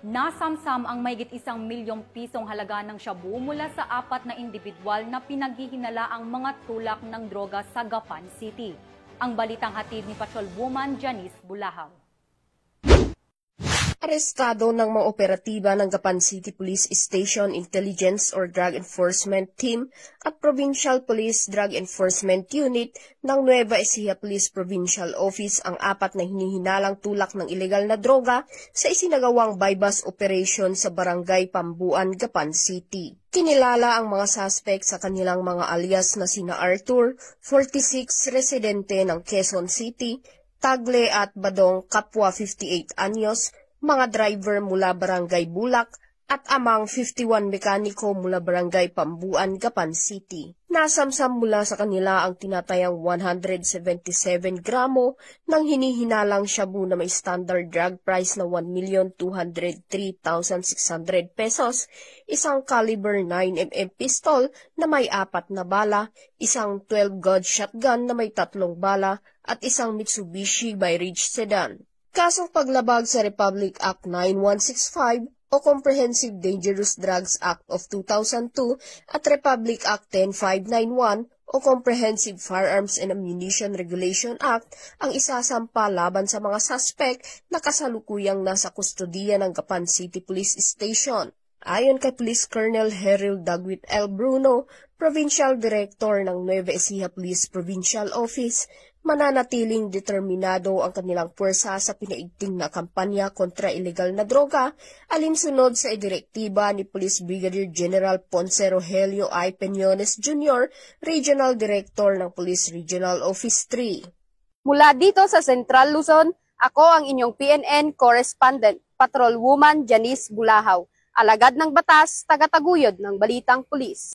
Nasamsam ang mahigit 1 milyong pisong halaga ng shabu mula sa 4 na indibidwal na pinaghihinala ang mga tulak ng droga sa Gapan City. Ang balitang hatid ni Patrolwoman Janice Bulahaw. Arestado ng mga operatiba ng Gapan City Police Station Intelligence or Drug Enforcement Team at Provincial Police Drug Enforcement Unit ng Nueva Ecija Police Provincial Office ang 4 na hinihinalang tulak ng ilegal na droga sa isinagawang bypass operation sa Barangay Pambuan, Gapan City. Kinilala ang mga suspect sa kanilang mga alias na sina Arthur, 46, residente ng Quezon City, Tagle at Badong, kapwa 58 anyos, mga driver mula Barangay Bulak at amang 51 mekaniko mula Barangay Pambuan, Gapan City. Nasamsam mula sa kanila ang tinatayang 177 gramo ng hinihinalang shabu na may standard drug price na 1,203,600 pesos, isang caliber 9mm pistol na may 4 na bala, isang 12-gauge shotgun na may 3 bala at isang Mitsubishi Bi-Ridge sedan. Kasong paglabag sa Republic Act 9165 o Comprehensive Dangerous Drugs Act of 2002 at Republic Act 10591 o Comprehensive Firearms and Ammunition Regulation Act ang isasampa laban sa mga suspect na kasalukuyang nasa kustodiya ng Gapan City Police Station. Ayon kay Police Colonel Heril Dagwit L. Bruno, Provincial Director ng Nueva Ecija Police Provincial Office, mananatiling determinado ang kanilang puwersa sa pinaigting na kampanya kontra ilegal na droga, alinsunod sa direktiba ni Police Brigadier General Ponce Rogelio I. Peñones Jr., Regional Director ng Police Regional Office 3. Mula dito sa Central Luzon, ako ang inyong PNN Correspondent, Patrolwoman Janice Bulahaw, alagad ng batas, tagataguyod ng Balitang Pulis.